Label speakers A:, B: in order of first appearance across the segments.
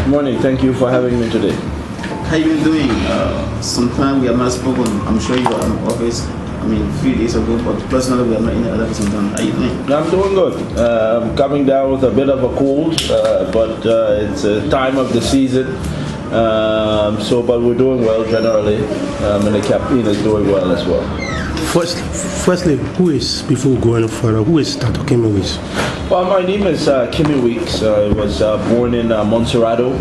A: Morning. Thank you for having me today.
B: How you been doing? Sometime we have not spoken. I'm sure you are in the office. A few days ago, but personally, we are not in the office sometime. How you doing?
A: I'm doing good. I'm coming down with a bit of a cold, but it's a time of the season. But we're doing well generally, and the campaign is doing well as well.
C: Firstly, before going further, who is Dr. Kimmie?
A: Well, my name is Kimmie Weeks. I was born in Montserrado.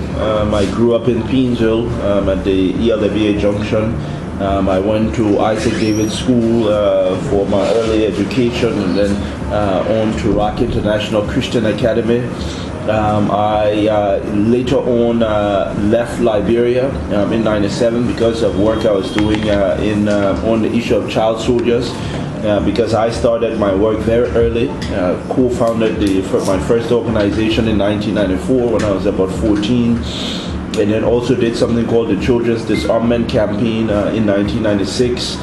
A: I grew up in Painesville at the ELWA Junction. I went to Isaac David School for my early education, and then on to Rock International Christian Academy. I later on left Liberia in '97 because of work I was doing on the issue of child soldiers. Because I started my work very early, co-founded my first organization in 1994 when I was about 14, and then also did something called the Children's Disarmament Campaign in 1996.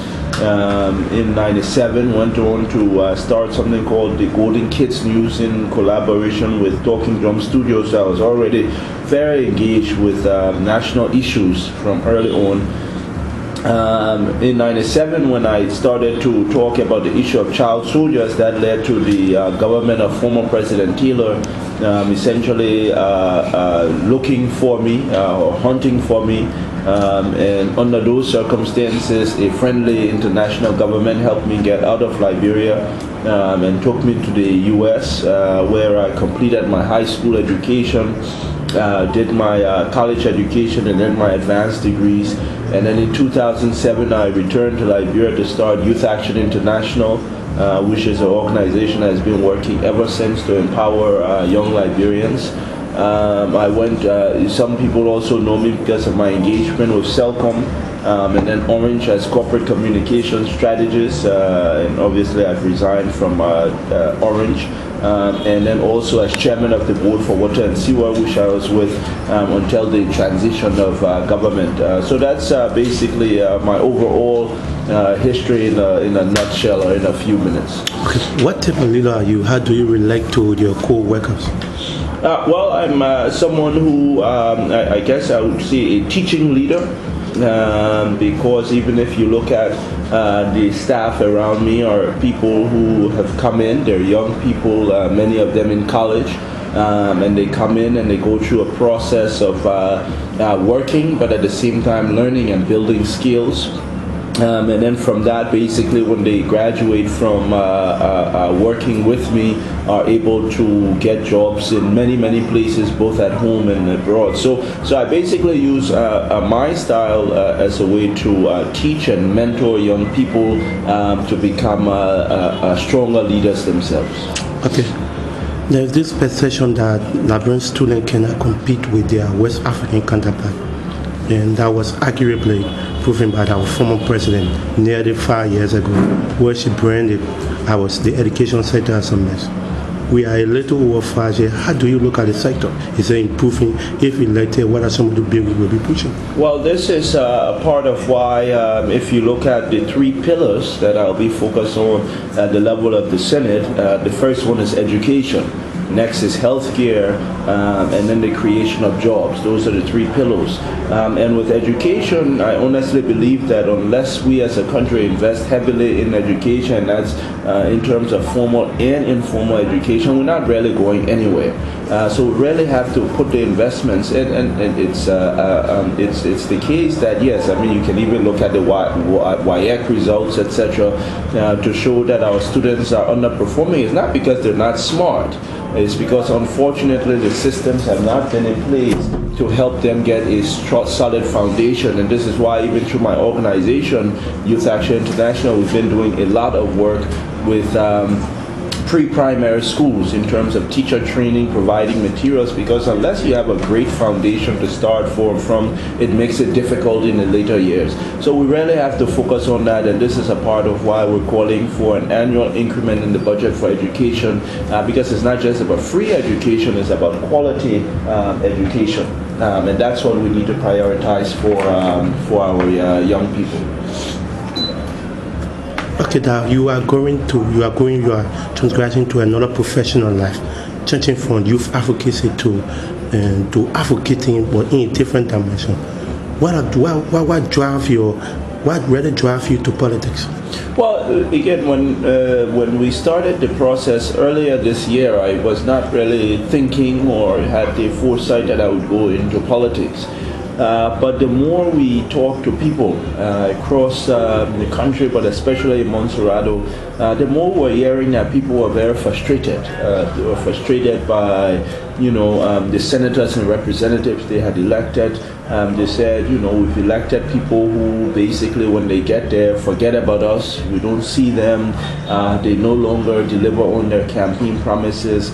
A: In '97, went on to start something called the Golden Kids News in collaboration with Talking Drum Studios. So I was already very engaged with national issues from early on. In '97, when I started to talk about the issue of child soldiers, that led to the government of former President Taylor essentially looking for me or hunting for me. And under those circumstances, a friendly international government helped me get out of Liberia and took me to the U.S., where I completed my high school education, did my college education, and then my advanced degrees. And then in 2007, I returned to Liberia to start Youth Action International, which is an organization that has been working ever since to empower young Liberians. I went, some people also know me because of my engagement with Celcom, and then Orange as corporate communications strategist, and obviously I've resigned from Orange. And then also as chairman of the board for Water and Sewer, which I was with until the transition of government. So that's basically my overall history in a nutshell, or in a few minutes.
C: Okay. What type of leader are you? How do you relate to your co-workers?
A: Well, I'm someone who I guess I would say a teaching leader. Because even if you look at the staff around me are people who have come in, they're young people, many of them in college, and they come in and they go through a process of working, but at the same time learning and building skills. And then from that, basically, when they graduate from working with me, are able to get jobs in many places, both at home and abroad. So I basically use my style as a way to teach and mentor young people to become stronger leaders themselves.
C: Okay. There's this perception that Liberian students cannot compete with their West African counterpart, and that was accurately proven by our former president nearly 5 years ago, where she branded the education sector as a mess. We are a little over 5 years. How do you look at the sector? Is it improving? If elected, what are some of the bills we will be pushing?
A: Well, this is a part of why, if you look at the 3 pillars that I'll be focused on at the level of the Senate, the first one is education. Next is healthcare, and then the creation of jobs. Those are the 3 pillars. And with education, I honestly believe that unless we as a country invest heavily in education, that's in terms of formal and informal education, we're not really going anywhere. So we really have to put the investments in, and it's the case that yes, you can even look at the WIAC results, etc., to show that our students are underperforming. It's not because they're not smart. It's because unfortunately the systems have not been in place to help them get a solid foundation. And this is why even through my organization, Youth Action International, we've been doing a lot of work with pre-primary schools in terms of teacher training, providing materials, because unless you have a great foundation to start from, it makes it difficult in the later years. So we really have to focus on that, and this is a part of why we're calling for an annual increment in the budget for education, because it's not just about free education, it's about quality education. And that's what we need to prioritize for our young people.
C: Okay, now you are transgressing to another professional life, changing from youth advocacy to and to advocating, but in a different dimension. What really drive you to politics?
A: Well, again, when we started the process earlier this year, I was not really thinking or had the foresight that I would go into politics. But the more we talk to people across the country, but especially in Montserrado, the more we're hearing that people were very frustrated. They were frustrated by, the senators and representatives they had elected. They said, we've elected people who basically, when they get there, forget about us. We don't see them. They no longer deliver on their campaign promises.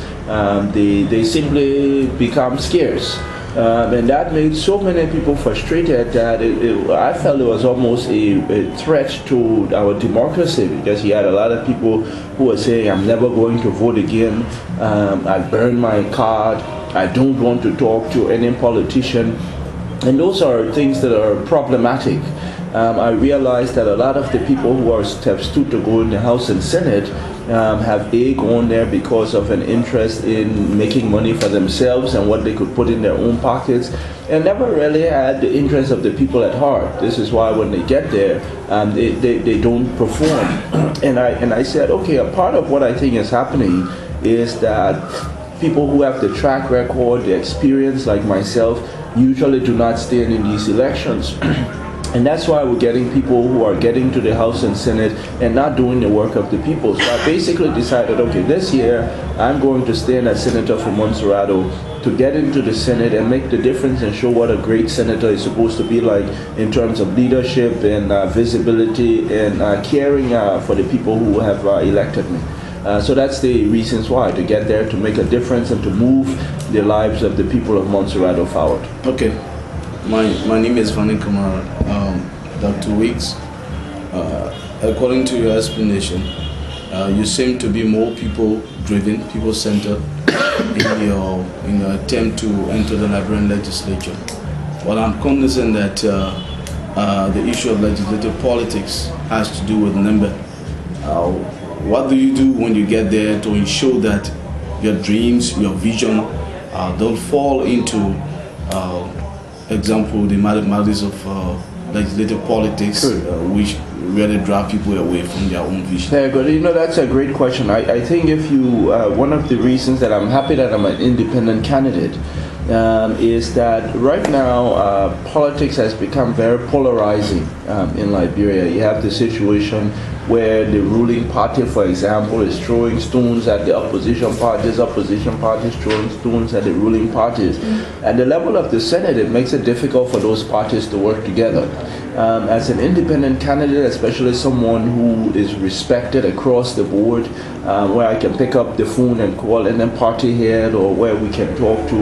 A: They simply become scarce. And that made so many people frustrated that I felt it was almost a threat to our democracy, because you had a lot of people who were saying, I'm never going to vote again, I burned my card, I don't want to talk to any politician. And those are things that are problematic. I realized that a lot of the people who have stood to go in the House and Senate have gone there because of an interest in making money for themselves and what they could put in their own pockets, and never really had the interest of the people at heart. This is why when they get there, they don't perform. And I said, okay, a part of what I think is happening is that people who have the track record, the experience like myself, usually do not stand in these elections. And that's why we're getting people who are getting to the House and Senate and not doing the work of the people. So I basically decided, okay, this year I'm going to stand as senator for Montserrado to get into the Senate and make the difference and show what a great senator is supposed to be like in terms of leadership and visibility and caring for the people who have elected me. So that's the reasons why, to get there, to make a difference and to move the lives of the people of Montserrado forward.
D: Okay. My name is Vani Kumar. Dr. Weeks, according to your explanation, you seem to be more people-driven, people-centered in your attempt to enter the Liberian legislature. Well, I'm cognizant that the issue of legislative politics has to do with number. What do you do when you get there to ensure that your dreams, your vision, don't fall into example, the mathematics of legislative politics, which really drive people away from their own vision?
A: Very good. That's a great question. I think if you, one of the reasons that I'm happy that I'm an independent candidate is that right now politics has become very polarizing in Liberia. You have the situation where the ruling party, for example, is throwing stones at the opposition parties throwing stones at the ruling parties. At the level of the Senate, it makes it difficult for those parties to work together. As an independent candidate, especially someone who is respected across the board, where I can pick up the phone and call any party head, or where we can talk to,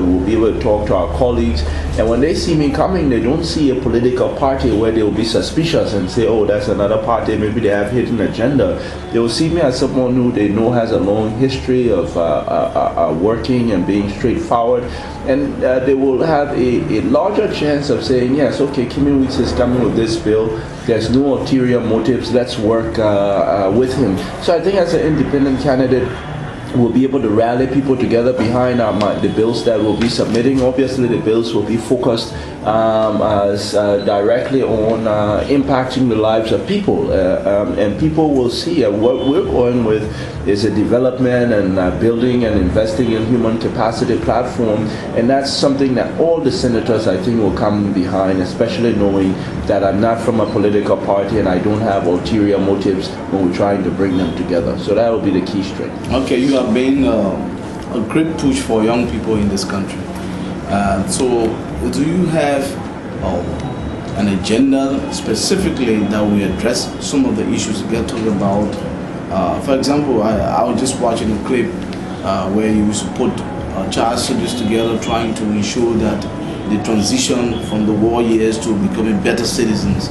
A: we'll be able to talk to our colleagues. And when they see me coming, they don't see a political party where they'll be suspicious and say, oh, that's another party, maybe they have hidden agenda. They will see me as someone who they know has a long history of working and being straightforward. And they will have a larger chance of saying, yes, okay, Kimmie Weeks is coming with this bill. There's no ulterior motives. Let's work with him. So I think as an independent candidate, we'll be able to rally people together behind the bills that we'll be submitting. Obviously, the bills will be focused directly on impacting the lives of people. And people will see what we're going with is a development and building and investing in human capacity platform. And that's something that all the senators, I think, will come behind, especially knowing that I'm not from a political party and I don't have ulterior motives when we're trying to bring them together. So that will be the key strength.
D: Okay, you have been a great push for young people in this country. So do you have an agenda specifically that will address some of the issues you get talking about? For example, I was just watching a clip where you used to put child soldiers together trying to ensure that the transition from the war years to becoming better citizens.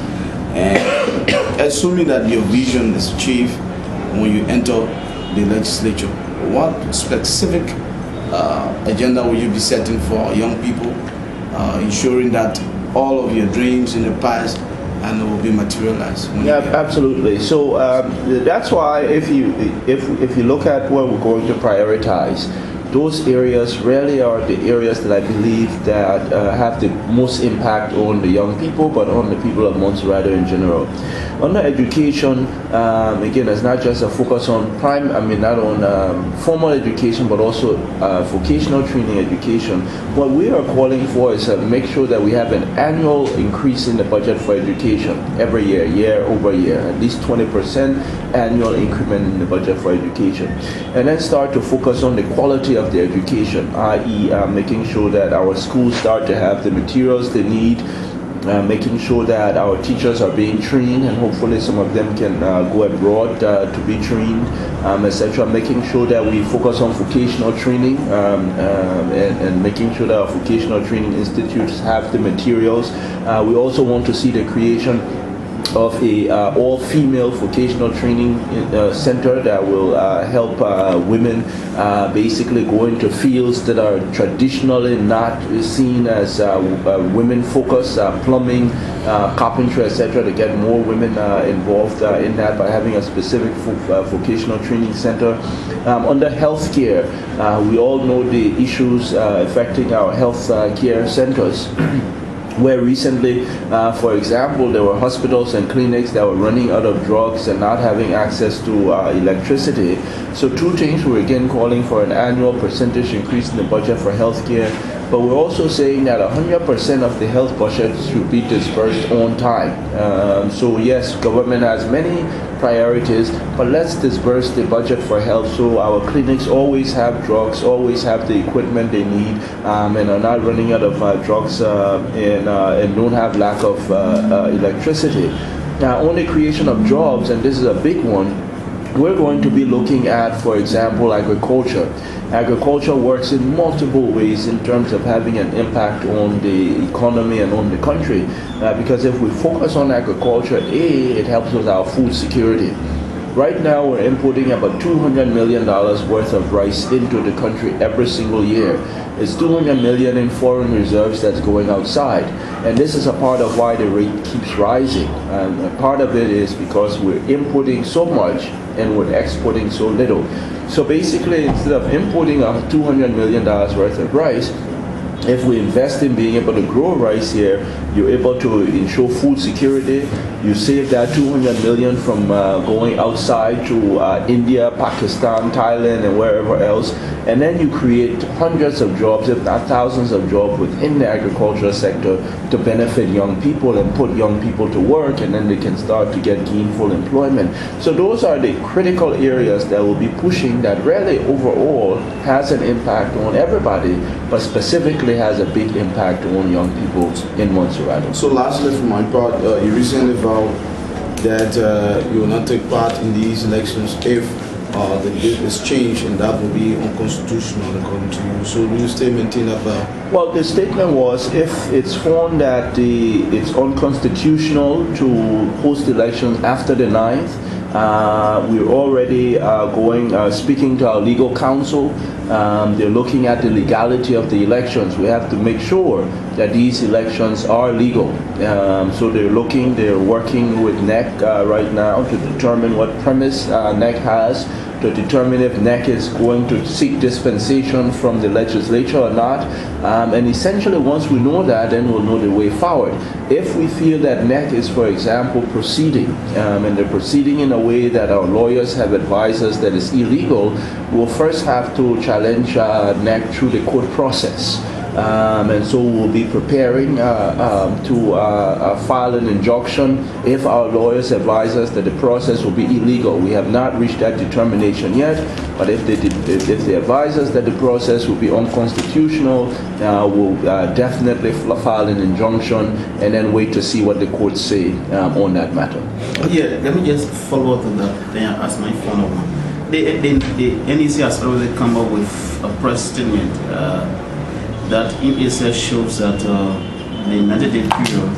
D: And assuming that your vision is achieved when you enter the legislature, what specific agenda will you be setting for young people, ensuring that all of your dreams in the past and will be materialized?
A: Yeah, absolutely. So that's why if you look at what we're going to prioritize, those areas really are the areas that I believe that have the most impact on the young people, but on the people of Montserrat in general. Under education, again, it's not just a focus on not on formal education, but also vocational training education. What we are calling for is make sure that we have an annual increase in the budget for education every year, year over year, at least 20% annual increment in the budget for education. And then start to focus on the quality of the education, i.e. Making sure that our schools start to have the materials they need, making sure that our teachers are being trained, and hopefully some of them can go abroad to be trained, etc. Making sure that we focus on vocational training and making sure that our vocational training institutes have the materials. We also want to see the creation of a all-female vocational training center that will help women basically go into fields that are traditionally not seen as women-focused, plumbing, carpentry, etc., to get more women involved in that by having a specific vocational training center. Under healthcare, we all know the issues affecting our health care centers. Where recently, for example, there were hospitals and clinics that were running out of drugs and not having access to electricity. So two things, we're again calling for an annual percentage increase in the budget for healthcare, but we're also saying that 100% of the health budget should be dispersed on time. So yes, government has many priorities, but let's disperse the budget for health so our clinics always have drugs, always have the equipment they need, and are not running out of drugs and don't have lack of electricity. Now, on the creation of jobs, and this is a big one, we're going to be looking at, for example, agriculture. Agriculture works in multiple ways in terms of having an impact on the economy and on the country. Because if we focus on agriculture, it helps with our food security. Right now, we're importing about $200 million worth of rice into the country every single year. It's $200 million in foreign reserves that's going outside. And this is a part of why the rate keeps rising. And a part of it is because we're importing so much and we're exporting so little. So basically, instead of importing $200 million worth of rice, if we invest in being able to grow rice here, you're able to ensure food security. You save that 200 million from going outside to India, Pakistan, Thailand, and wherever else. And then you create hundreds of jobs, if not thousands of jobs within the agricultural sector to benefit young people and put young people to work, and then they can start to get gainful employment. So those are the critical areas that will be pushing that really overall has an impact on everybody, but specifically has a big impact on young people in Montserrat.
D: So lastly, from my part, you recently vowed that you will not take part in these elections if the date is changed, and that will be unconstitutional according to you. So do you still maintain that vow?
A: Well, the statement was if it's found that it's unconstitutional to host elections after the 9th, we're already speaking to our legal counsel. They're looking at the legality of the elections. We have to make sure that these elections are legal. So they're working with NEC right now to determine what premise NEC has, to determine if NEC is going to seek dispensation from the legislature or not. And essentially, once we know that, then we'll know the way forward. If we feel that NEC is, for example, proceeding, and they're proceeding in a way that our lawyers have advised us that is illegal, we'll first have to challenge NEC through the court process. And so we'll be preparing to file an injunction if our lawyers advise us that the process will be illegal. We have not reached that determination yet, but if they advise us that the process will be unconstitutional, we'll definitely file an injunction and then wait to see what the courts say on that matter.
B: Yeah, let me just follow up on that, then ask my follow-up one. The NEC has already come up with a press statement that in itself shows that the 90-day period,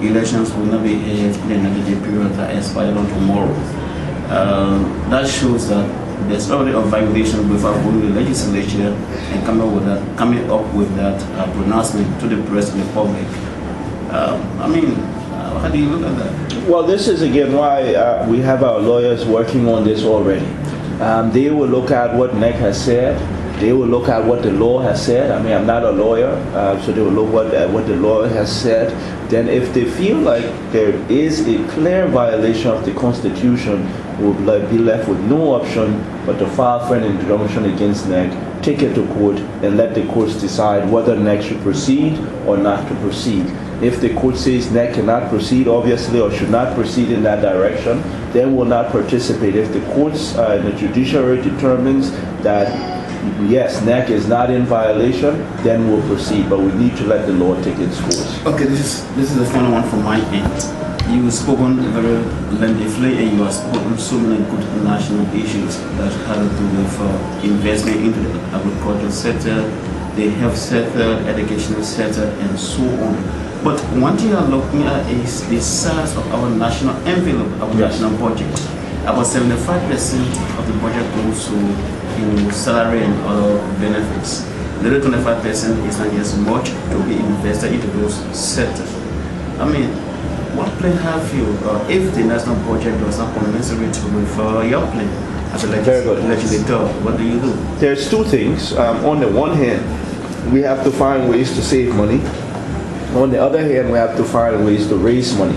B: elections will not be held in the 90-day period that expires on tomorrow. That shows that there's already a violation without going to the legislature and coming up with that pronouncement to the press and the public. How do you look at that?
A: Well, this is again why we have our lawyers working on this already. They will look at what NEC has said. They will look at what the law has said. I mean, I'm not a lawyer, so they will look what the law has said. Then if they feel like there is a clear violation of the Constitution, we'll be left with no option but to file for an injunction against NEC, take it to court, and let the courts decide whether NEC should proceed or not to proceed. If the court says NEC cannot proceed, obviously, or should not proceed in that direction, then we'll not participate. If the courts and the judiciary determines that yes, NEC is not in violation, then we'll proceed, but we need to let the law take its course.
B: Okay, this is the final one from my end. You've spoken very lengthily and you have spoken so many good national issues that have to do with investment into the agricultural sector, the health sector, educational sector, and so on. But one thing I'm looking at is the size of our national envelope, our national budget. About 75% of the budget goes to salary and other benefits. The other 25% is not as much to be invested into those sectors. I mean, what plan have you if the national budget does not commensurate with your plan as a legislator? What do you do?
A: There's two things. On the one hand, we have to find ways to save money. On the other hand, we have to find ways to raise money.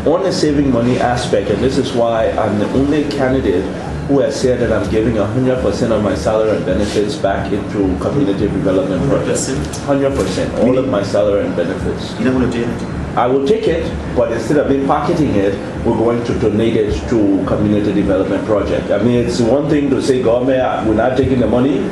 A: On the saving money aspect, and this is why I'm the only candidate who has said that I'm giving 100% of my salary and benefits back into community development projects. 100%, all of my salary and benefits.
B: You don't want to do it?
A: I will take it, but instead of pocketing it, we're going to donate it to community development project. I mean, it's one thing to say, government, we're not taking the money,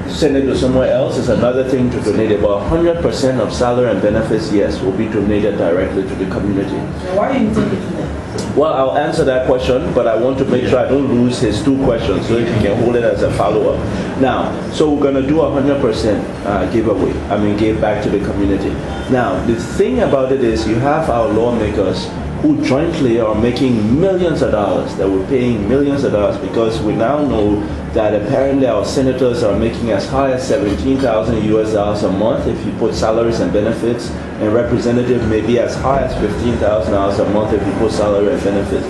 A: send it to somewhere else. It's another thing to donate it. But 100% of salary and benefits, yes, will be donated directly to the community.
E: So why do you take it to them?
A: Well, I'll answer that question, but I want to make sure I don't lose his two questions, so if you can hold it as a follow-up. Now, so we're going to do 100% giveaway, give back to the community. Now, the thing about it is you have our lawmakers who jointly are making millions of dollars, that we're paying millions of dollars, because we now know that apparently our senators are making as high as $17,000 a month if you put salaries and benefits, and representatives may be as high as $15,000 a month if you put salary and benefits.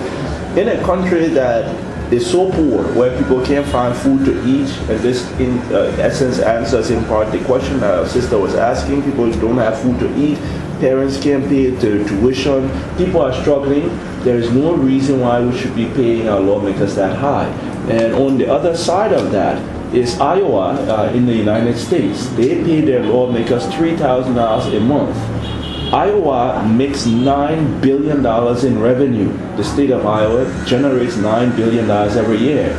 A: In a country that is so poor, where people can't find food to eat, and this in essence answers in part the question that our sister was asking, people don't have food to eat, parents can't pay their tuition, people are struggling, there is no reason why we should be paying our lawmakers that high. And on the other side of that is Iowa in the United States. They pay their lawmakers $3,000 a month. Iowa makes $9 billion in revenue. The state of Iowa generates $9 billion every year.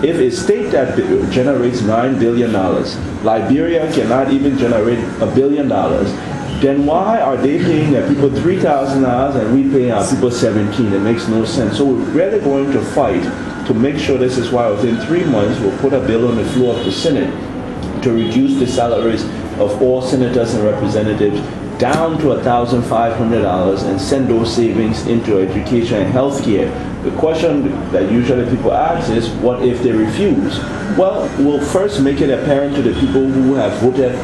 A: If a state that generates $9 billion, Liberia cannot even generate $1 billion, then why are they paying their people $3,000 and we paying our people $17,000? It makes no sense. So we're really going to fight to make sure. This is why within 3 months we'll put a bill on the floor of the Senate to reduce the salaries of all senators and representatives down to $1,500 and send those savings into education and healthcare. The question that usually people ask is, what if they refuse? Well, we'll first make it apparent to the people who have voted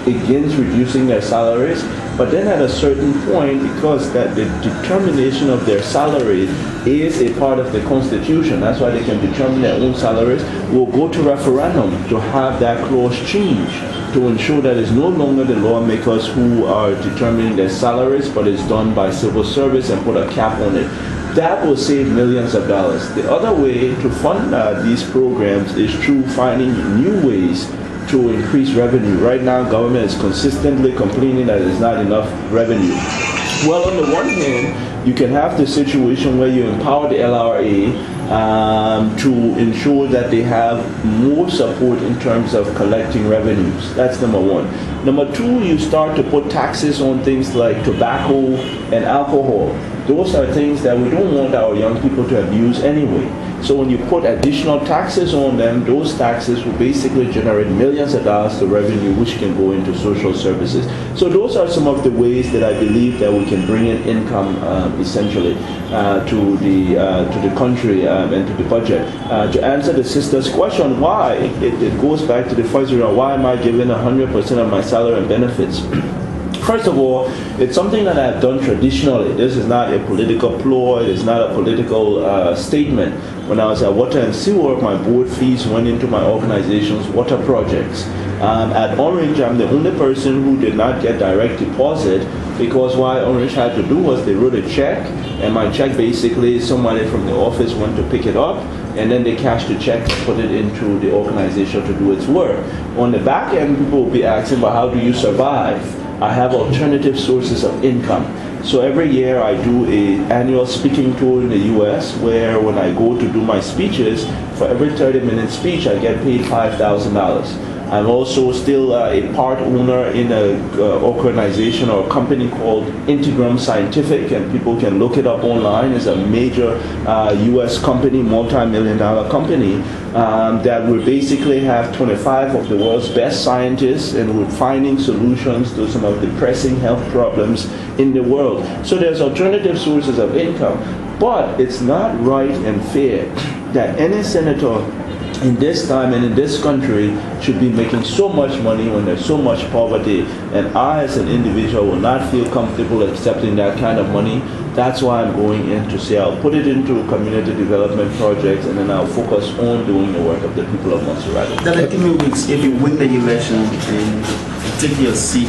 A: against reducing their salaries, but then at a certain point, because that the determination of their salary is a part of the Constitution, that's why they can determine their own salaries, we'll go to referendum to have that clause changed to ensure that it's no longer the lawmakers who are determining their salaries, but it's done by civil service and put a cap on it. That will save millions of dollars. The other way to fund these programs is through finding new ways to increase revenue. Right now, government is consistently complaining that there's not enough revenue. Well, on the one hand, you can have the situation where you empower the LRA to ensure that they have more support in terms of collecting revenues. That's number one. Number two, you start to put taxes on things like tobacco and alcohol. Those are things that we don't want our young people to abuse anyway. So when you put additional taxes on them, those taxes will basically generate millions of dollars of revenue, which can go into social services. So those are some of the ways that I believe that we can bring in income, essentially, to the country and to the budget. To answer the sister's question, why? It goes back to the first round. Why am I giving 100% of my salary and benefits? First of all, it's something that I've done traditionally. This is not a political ploy. It's not a political statement. When I was at Water and Seawork, my board fees went into my organization's water projects. At Orange, I'm the only person who did not get direct deposit, because what Orange had to do was they wrote a check, and my check basically somebody from the office went to pick it up, and then they cashed the check and put it into the organization to do its work. On the back end, people will be asking, but how do you survive? I have alternative sources of income. So every year I do an annual speaking tour in the US, where when I go to do my speeches, for every 30-minute speech I get paid $5,000. I'm also still a part owner in an organization or a company called Integram Scientific, and people can look it up online. It's a major US company, multi-million-dollar company, that will basically have 25 of the world's best scientists, and we're finding solutions to some of the pressing health problems in the world. So there's alternative sources of income, but it's not right and fair that any senator in this time and in this country should be making so much money when there's so much poverty, and I as an individual will not feel comfortable accepting that kind of money. That's why I'm going in to say I'll put it into community development projects, and then I'll focus on doing the work of the people of Montserrat.
B: Dr. Kimmie Weeks, if you win the election and take your seat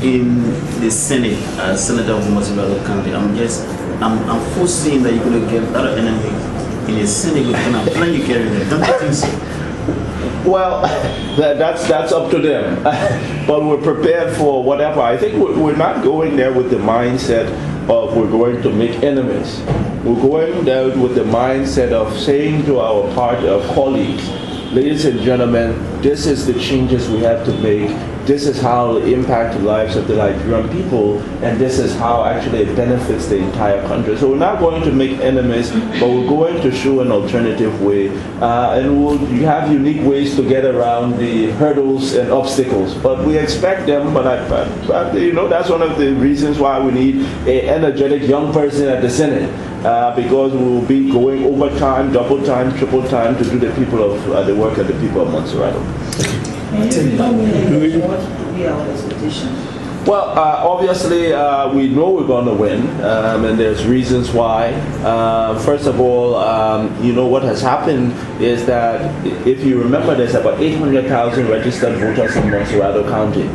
B: in the Senate as Senator of Montserrat County, I'm foreseeing that you're going to get a lot of enemies in the Senate with kind of plan you carry there. Don't you think so?
A: Well, that's up to them. But we're prepared for whatever. I think we're not going there with the mindset of we're going to make enemies. We're going there with the mindset of saying to our party, our colleagues, ladies and gentlemen, this is the changes we have to make. This is how it impacts the lives of the Liberian people, and this is how actually it benefits the entire country. So we're not going to make enemies, but we're going to show an alternative way, and we'll have unique ways to get around the hurdles and obstacles. But we expect them. But that's one of the reasons why we need an energetic young person at the Senate, because we will be going overtime, double time, triple time to do the people of the work of the people of Montserrat. Well, obviously, we know we're going to win, and there's reasons why. First of all, what has happened is that, if you remember, there's about 800,000 registered voters in Montserrat County.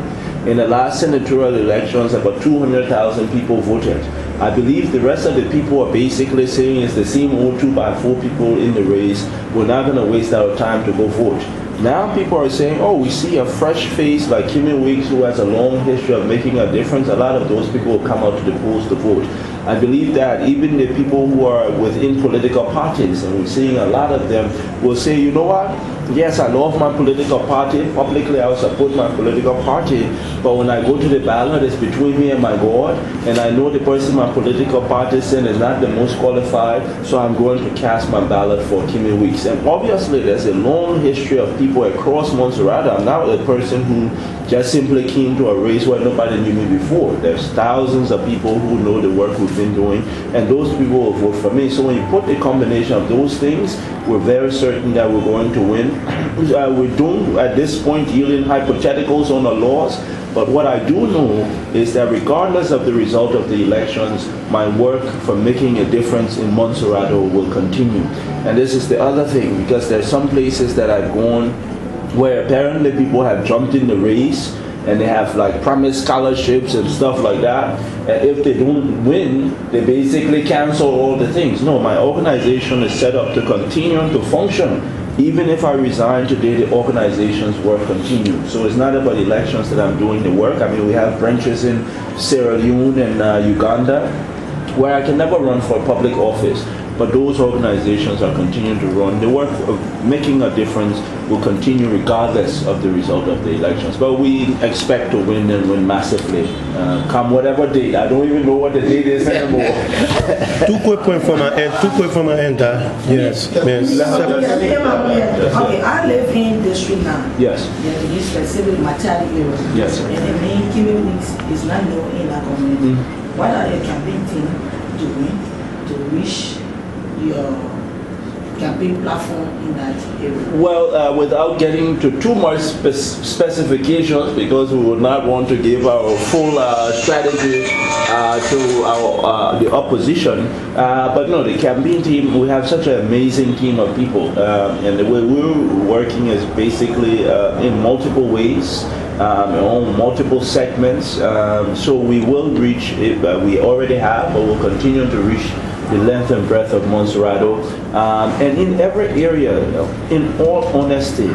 A: In the last senatorial elections, about 200,000 people voted. I believe the rest of the people are basically saying it's the same old 2x4 people in the race. We're not going to waste our time to go vote. Now people are saying, oh, we see a fresh face like Kimmie Weeks, who has a long history of making a difference. A lot of those people will come out to the polls to vote. I believe that even the people who are within political parties, and we're seeing a lot of them, will say, you know what? Yes, I love my political party. Publicly, I will support my political party. But when I go to the ballot, it's between me and my God. And I know the person my political party sent is not the most qualified. So I'm going to cast my ballot for Kimmie Weeks. And obviously, there's a long history of people across Montserrat. I'm not a person who just simply came to a race where nobody knew me before. There's thousands of people who know the work we've been doing, and those people will vote for me. So when you put the combination of those things, we're very certain that we're going to win. We don't, at this point, deal in hypotheticals on the laws, but what I do know is that regardless of the result of the elections, my work for making a difference in Montserrat will continue. And this is the other thing, because there's some places that I've gone where apparently people have jumped in the race and they have like promised scholarships and stuff like that, and if they don't win, they basically cancel all the things. No, my organization is set up to continue to function. Even if I resign today, the organization's work continues. So it's not about elections that I'm doing the work. I mean, we have branches in Sierra Leone and Uganda where I can never run for public office, but those organizations are continuing to run. The work of making a difference will continue regardless of the result of the elections. But we expect to win and win massively, come whatever date. I don't even know what the date is anymore.
C: Two quick points from my end. Yes.
E: Okay, I live in District 9.
A: Yes.
E: In specific Matadi area.
A: Yes.
E: And the main Kimmie Weeks is not known in our community. What are your campaign team doing to reach your campaign platform in that area?
A: Well, without getting to too much specifications, because we would not want to give our full strategy to the opposition. But no, the campaign team, we have such an amazing team of people, and the way we're working is basically in multiple ways. On multiple segments, so we will reach it. We already have, but we'll continue to reach the length and breadth of Montserrado, and in every area. In all honesty,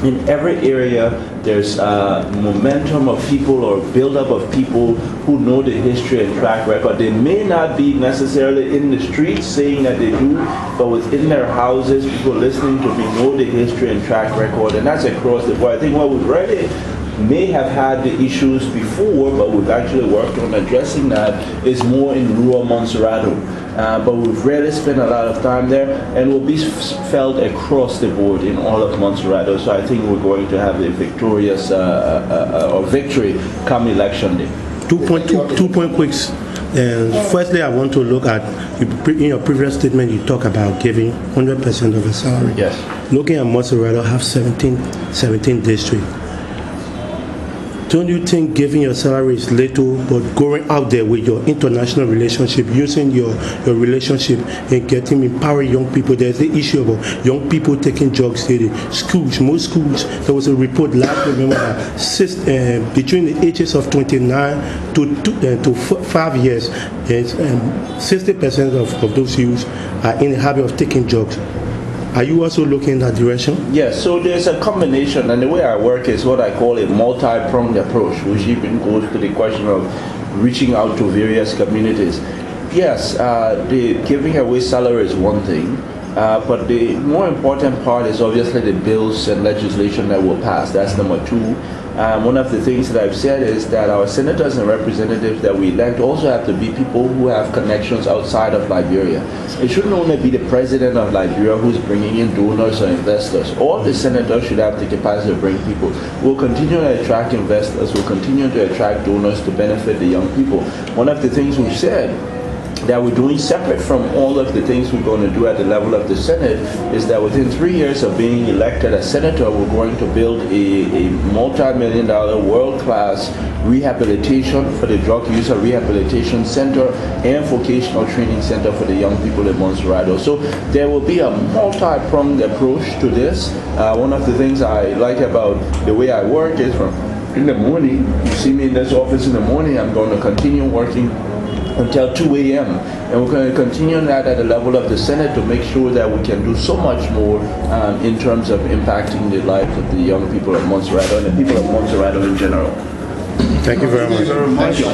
A: in every area, there's momentum of people or buildup of people who know the history and track record. They may not be necessarily in the streets saying that they do, but within their houses, people listening to me know the history and track record, and that's across the board. I think what we've really may have had the issues before, but we've actually worked on addressing that, is more in rural Montserrado. But we've really spent a lot of time there, and will be felt across the board in all of Montserrado. So I think we're going to have a victorious or victory come election day.
C: 2 point quicks. Firstly, I want to look at, in your previous statement, you talk about giving 100% of a salary.
A: Yes.
C: Looking at Montserrado, have 17 districts. Don't you think giving your salary is little, but going out there with your international relationship, using your relationship and getting empowering young people? There's the issue of young people taking drugs in schools. Most schools, there was a report last November that between the ages of 29 to 5 years, 60% of those youths are in the habit of taking drugs. Are you also looking in that direction?
A: Yes, so there's a combination, and the way I work is what I call a multi-pronged approach, which even goes to the question of reaching out to various communities. Yes, the giving away salary is one thing, but the more important part is obviously the bills and legislation that will pass. That's number two. One of the things that I've said is that our senators and representatives that we elect also have to be people who have connections outside of Liberia. It shouldn't only be the president of Liberia who's bringing in donors or investors. All the senators should have the capacity to bring people. We'll continue to attract investors. We'll continue to attract donors to benefit the young people. One of the things we've said that we're doing separate from all of the things we're going to do at the level of the Senate is that within 3 years of being elected as senator, we're going to build a multi-million-dollar world-class rehabilitation for the drug user rehabilitation center and vocational training center for the young people in Montserrado. So there will be a multi-pronged approach to this. One of the things I like about the way I work is from in the morning, you see me in this office in the morning, I'm going to continue working until 2 a.m. And we're going to continue that at the level of the Senate to make sure that we can do so much more in terms of impacting the lives of the young people of Montserrado and the people of Montserrado in general.
C: Thank you very much.
B: Thank you.